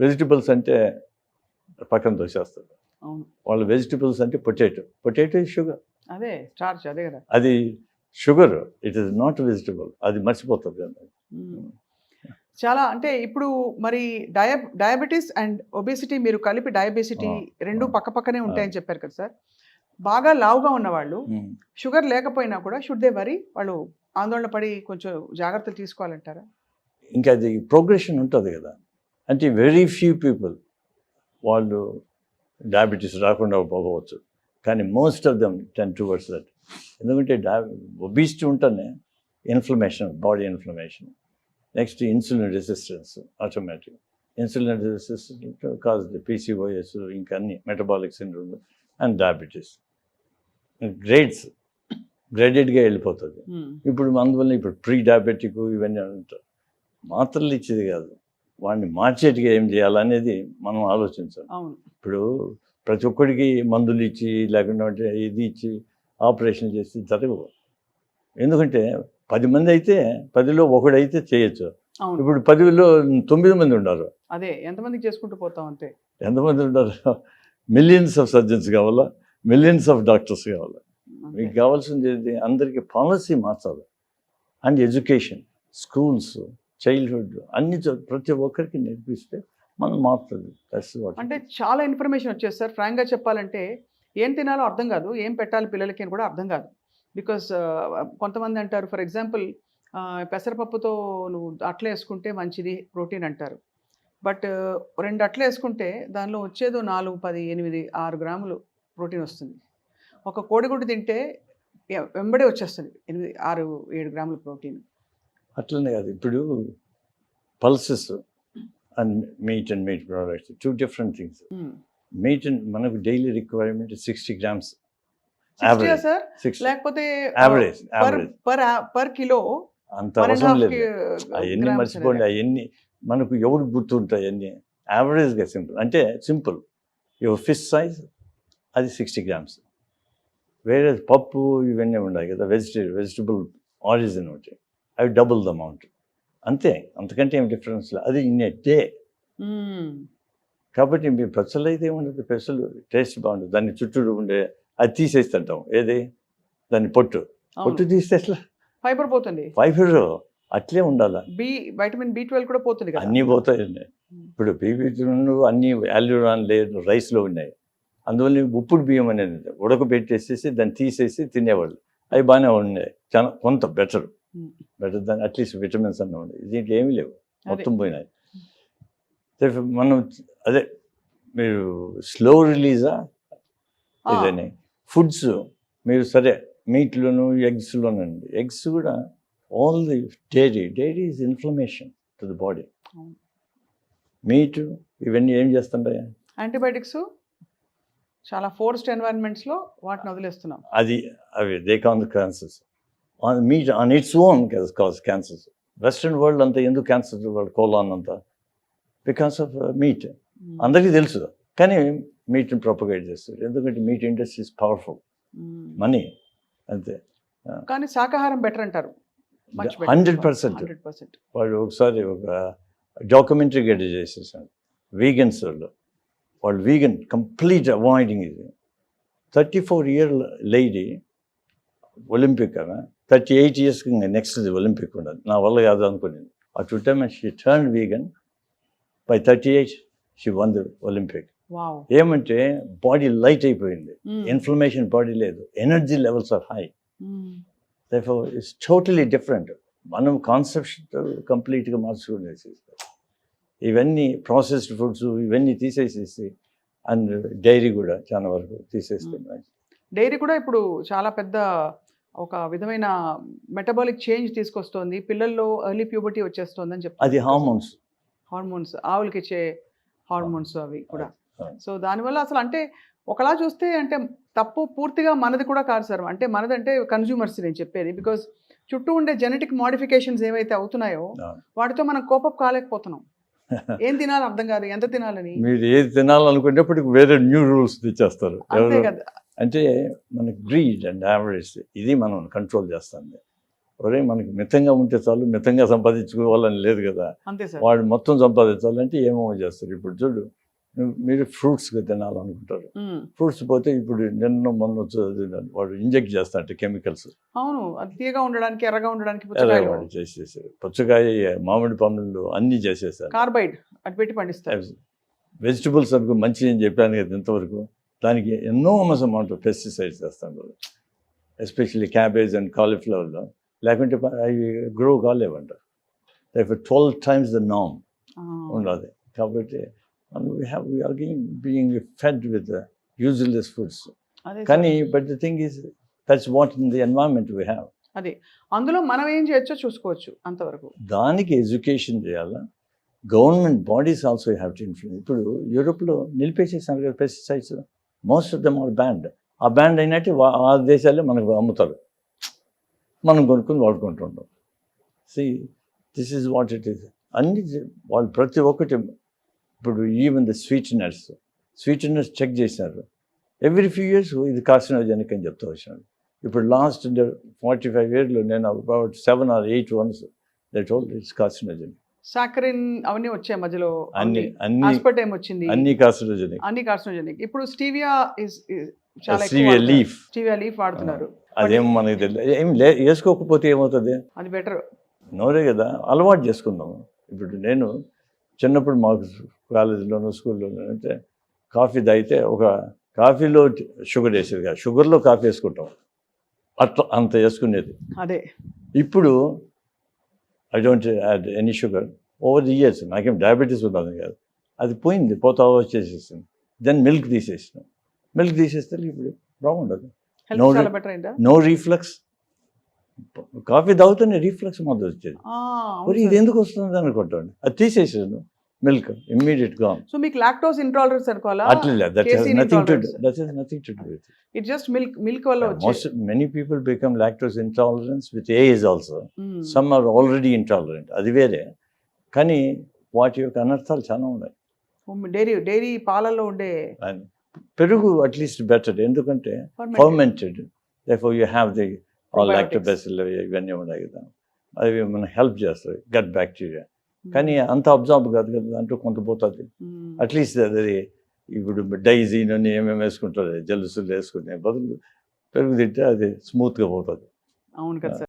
Vegetables అంటే పక్కన తోసేస్తారు. అవును. వాళ్ళ వెజిటబుల్స్ అంటే పొటాటో షుగర్, అదే స్టార్చ్ అదే కదా. అది sugar, it is not vegetable, అది మర్చిపోతుంది. చాలా అంటే ఇప్పుడు మరి డయాబెటీస్ అండ్ ఒబేసిటీ మీరు కలిపి డయాబెసిటీ రెండు పక్క పక్కనే ఉంటాయని చెప్పారు కదా సార్. బాగా లావుగా ఉన్నవాళ్ళు షుగర్ లేకపోయినా కూడా షుడ్ దే వరీ, వాళ్ళు ఆందోళన పడి కొంచెం జాగ్రత్తలు తీసుకోవాలంటారా? ఇంకా అది ప్రోగ్రెషన్ ఉంటుంది కదా. అంటే వెరీ ఫ్యూ పీపుల్ వాళ్ళు డయాబెటీస్ రాకుండా పోవచ్చు, కానీ most of them ten towards that. ఎందుకంటే ఒబిసిటీ ఉంటేనే inflammation, body inflammation, next insulin resistance, automatic insulin resistance cause the PCOS, ఇంకా అన్ని మెటబాలిక్ సిండ్రోమ్ అండ్ డయాబెటీస్ గ్రేడెడ్గా వెళ్ళిపోతుంది. ఇప్పుడు అందువల్ల ఇప్పుడు ప్రీ డయాబెటిక్ ఇవన్నీ ఉంటారు. మాత్రలు ఇచ్చేది కాదు, వాడిని మార్చేట్టుగా ఏం చేయాలనేది మనం ఆలోచించాలి. ఇప్పుడు ప్రతి ఒక్కడికి మందులు ఇచ్చి లేకుండా ఇది ఇచ్చి ఆపరేషన్ చేసి జరగవు. ఎందుకంటే 10 మంది అయితే 10లో ఒకడైతే చేయొచ్చు. ఇప్పుడు 10లో 9 మంది ఉన్నారు. అదే ఎంతమందికి చేసుకుంటూ పోతాం అంతే. ఎంతమంది ఉన్నారు? మిలియన్స్ ఆఫ్ సర్జన్స్ కావాలా, మిలియన్స్ ఆఫ్ డాక్టర్స్ కావాలా. మీకు కావాల్సింది అందరికీ పాలసీ మార్చాలి. అండ్ ఎడ్యుకేషన్, స్కూల్స్, చైల్డ్హుడ్ అన్ని ప్రతి ఒక్కరికి నేర్పిస్తే మనం మారుతుంది. అంటే చాలా ఇన్ఫర్మేషన్ వచ్చేది సార్. ఫ్రాంక్గా చెప్పాలంటే ఏం తినాలో అర్థం కాదు, ఏం పెట్టాలి పిల్లలకి అని కూడా అర్థం కాదు. బికాస్ కొంతమంది అంటారు, ఫర్ ఎగ్జాంపుల్ పెసరపప్పుతో నువ్వు అట్లా వేసుకుంటే మంచిది ప్రోటీన్ అంటారు. బట్ 2 అట్లు వేసుకుంటే దానిలో వచ్చేదో 4, 10, 8, 6 గ్రాములు ప్రోటీన్ వస్తుంది. ఒక కోడిగుడ్డు తింటే వెంబడే వచ్చేస్తుంది 8, 6, 7 గ్రాముల ప్రోటీన్. అట్లనే కాదు, ఇప్పుడు pulses and meet products 2 different things. Meet మనకు డైలీ రిక్వైర్మెంట్ 60 grams యావరేజ్, లేకపోతే యావరేజ్ పర్ కిలో అంత అవసరం లేదు. అవన్నీ మర్చిపోండి, అవన్నీ మనకు ఎవరు గుర్తుంటాయి అన్నీ. యావరేజ్గా సింపుల్ అంటే సింపుల్, యువర్ ఫిష్ సైజ్ అది 60 grams. వేరే పప్పు ఇవన్నీ ఉన్నాయి కదా, వెజిటబుల్ ఆరిజిన్ ఒకటి, అవి డబుల్ ద అమౌంట్ అంతే, అంతకంటే ఏం డిఫరెన్స్ లేదు. అది ఇన్ ఏ డే. కాబట్టి మీ పెసలు అయితే ఏముండదు, పెసలు టేస్ట్ బాగుంటుంది. దాన్ని చుట్టూ ఉండే అది తీసేస్తుంటాం, ఏది దాన్ని పొట్టు తీస్తే అట్లా ఫైబర్ పోతుంది. ఫైబర్ అట్లే ఉండాలి. వైటమిన్ B12 కూడా పోతుంది కదా. అన్నీ పోతాయండి. ఇప్పుడు B12 అన్నీ యాల్యూరాన్ లేదు రైస్లో ఉన్నాయి. అందువల్ల ఉప్పుడు బియ్యం అనేది ఉడకబెట్టేసేసి దాన్ని తీసేసి తినేవాళ్ళు. అవి బాగానే ఉన్నాయి, చాలా కొంత బెటర్ దాన్ని అట్లీస్ట్ విటమిన్స్ అన్న ఉన్నాయి. దీంట్లో ఏమీ లేవు, మొత్తం పోయినాయి. మనం అదే మీరు స్లో రిలీజా ఇదని ఫుడ్స్ మీరు సరే మీట్లోను ఎగ్స్లోనండి. ఎగ్స్ కూడా all the dairy is inflammation to the body. Meet ఇవన్నీ ఏం చేస్తుంటాయి, యాంటీబయాటిక్స్. చాలా ఫోర్స్డ్ ఎన్వైరన్మెంట్స్లో వాటిని వదిలేస్తున్నాం. అవి they can the cancers on meat on its own cause cancers. Western world అంతా ఎందుకు క్యాన్సర్ వరల్డ్ కోలాన్ అంతా బికాస్ ఆఫ్ మీట్. అందరికీ తెలుసు, కానీ మీట్ని ప్రొపగేట్ చేస్తారు. ఎందుకంటే meat industry is powerful, money అంతే. కానీ శాకాహారం బెటర్ అంటారు 100%. వాళ్ళు ఒకసారి ఒక డాక్యుమెంటరీ గడ్డ చేసేసారు వీగన్స్ వాళ్ళు వీగన్ కంప్లీట్ అవాయిడింగ్. ఇది 34-year lady olympic, 38 years next olympic ఉండదు. నా వల్ల కాదు అనుకునేది. At time she turn vegan. By 38 she won the olympic. ఏమంటే బాడీ లైట్ అయిపోయింది, ఇన్ఫ్లమేషన్ బాడీ లేదు, energy levels are high. Therefore, it's totally different. మనం కాన్సెప్ట్ కంప్లీట్గా మార్చుకునేసి ఇవన్నీ ప్రాసెస్డ్ ఫుడ్స్ ఇవన్నీ తీసేసేసి, అండ్ డైరీ కూడా చాలా వరకు తీసేస్తున్నాయి. డైరీ కూడా ఇప్పుడు చాలా పెద్ద ఒక విధమైన మెటబాలిక్ చేంజ్ తీసుకొస్తుంది. పిల్లల్లో ఎర్లీ ప్యూబర్టీ వచ్చేస్తుంది అని చెప్పి. అది హార్మోన్స్ ఆవులకి ఇచ్చే హార్మోన్స్ అవి కూడా. సో దానివల్ల అసలు అంటే ఒకలా చూస్తే అంటే తప్పు పూర్తిగా మనది కూడా కాదు సార్. అంటే మనదంటే కన్జ్యూమర్స్ నేను చెప్పేది. బికాజ్ చుట్టూ ఉండే జెనెటిక్ మోడిఫికేషన్స్ ఏవైతే అవుతున్నాయో వాటితో మనం కోపప్ కాలేకపోతున్నాం. ఏం తినాలి అర్థం కాదు, ఎంత తినాలని. మీరు ఏది తినాలనుకునేప్పటికి వేరే న్యూ రూల్స్ తెచ్చేస్తారు. అంటే మన గ్రీడ్ అండ్ యావరేజ్ ఇది మనం కంట్రోల్ చేస్తుంది. ఒరే మనకి మితంగా ఉంటే చాలు, మితంగా సంపాదించుకోవాలని లేదు కదా. అంతే సార్. వాడు మొత్తం సంపాదించాలంటే ఏమో చేస్తారు. ఇప్పుడు చూడు, మీరు ఫ్రూట్స్ తినాలనుకుంటారు, ఫ్రూట్స్ పోతే ఇప్పుడు నిన్న మొన్న చదివినాను, వాడు ఇంజెక్ట్ చేస్తాంటే కెమికల్స్. అవును, అది తీయగా ఉండడానికి, ఎర్రగా ఉండడానికి పుచ్చకాయలు వాడు చేసేసారు. పుచ్చకాయ, మామిడి పండ్లు అన్నీ చేసేసారు. కార్బైడ్ అటు పెట్టి పండిస్తారు. వెజిటబుల్స్ అనుకో మంచిది అని చెప్పాను కదా ఇంతవరకు, దానికి ఎన్నోమస్ అమౌంట్ ఆఫ్ పెస్టిసైడ్స్ చేస్తాను, ఎస్పెషల్లీ క్యాబేజ్ అండ్ కాలీఫ్లవర్లో. లేకుంటే అవి గ్రో కాలేవంట. 12 times the norm ఉండాలి. కాబట్టి we are being fed with useless foods. కానీ but the thing is that's what in the environment we have. అదే, అందులో మనం ఏం చేయొచ్చో చూసుకోవచ్చు అంతవరకు. దానికి ఎడ్యుకేషన్ చేయాలా, government bodies also have to influence. ఇప్పుడు యూరోప్లో నిలిపేసేసారు కదా pesticides, most of them are banned. ఆ బ్యాండ్ అయినట్టు ఆ దేశాలే మనకు అమ్ముతారు, మనం కొనుక్కొని వాడుకుంటుంటాం. See this is what it is. అన్ని వాళ్ళు ప్రతి ఒక్కటి, ఇప్పుడు ఈవెన్ ద స్వీట్నర్స్ చెక్ చేసినారు. ఎవ్రీ ఫ్యూ ఇయర్స్ ఇది కార్సినోజెనిక్ అని చెప్తూ వచ్చినాడు. ఇప్పుడు లాస్ట్ 45 yearsలో నేను about 7 or 8 ones that all it's carcinogenic. Saccharin అవన్నీ వచ్చాయి మధ్యలో, అన్ని ఆస్పర్టేమ్ వచ్చింది, అన్ని కార్సినోజెనిక్. ఇప్పుడు స్టీవియా చాలా స్టీవియా లీఫ్ వాడుతున్నారు. అదేం మనకి తెలియదు. ఏం వేసుకోకపోతే ఏమవుతుంది, అది బెటర్. నోరే కదా, అలవాటు చేసుకుందాము. ఇప్పుడు నేను చిన్నప్పుడు మాకు కాలేజీలోనూ స్కూల్లోనూ అంటే కాఫీ తాగితే ఒక కాఫీలో షుగర్ వేసేది కాదు, షుగర్లో కాఫీ వేసుకుంటాం, అట్లా అంత వేసుకునేది. అదే ఇప్పుడు I don't add any sugar. Over the years నాకేం డయాబెటీస్ ఉన్నది కాదు, అది పోయింది, పోతా వచ్చేసేసింది. దెన్ మిల్క్ తీసేస్తే ఇప్పుడు బాగుండదు. No reflux. కాఫీ తాగుతూనే రీఫ్లక్స్ మొదలు వచ్చేది. ఇది ఎందుకు వస్తుంది అనుకుంటాను, అది తీసేసాను. మిల్క్ ఇమ్మీడియట్గా. సో మీకు లాక్టోస్ ఇంటాలరెన్స్ అనుకోవాలా? అట్లా that has nothing to do with it just milk వల్ల వచ్చేది. Many people become lactose intolerance with age also. Some are already intolerant, అది వేరే. కానీ వాటి యొక్క అనర్థాలు చాలా ఉన్నాయి. డైరీ పాలల్లో ఉండే పెరుగు అట్లీస్ట్ బెటర్, ఎందుకంటే fermented. therefore you have the all lactobacilli ఇవన్నీ ఉన్నాయి కదా, అవి మనకు హెల్ప్ చేస్తాయి, గట్ బ్యాక్టీరియా. కానీ అంత అబ్జార్బ్ కాదు కదా, దాంట్లో కొంత పోతుంది. అట్లీస్ట్ అది ఇప్పుడు డైజీన్ అని ఏమేమి వేసుకుంటారు, జలుసులు వేసుకునే బదులు పెరుగు తింటే అది స్మూత్గా పోతుంది. అవును కదా.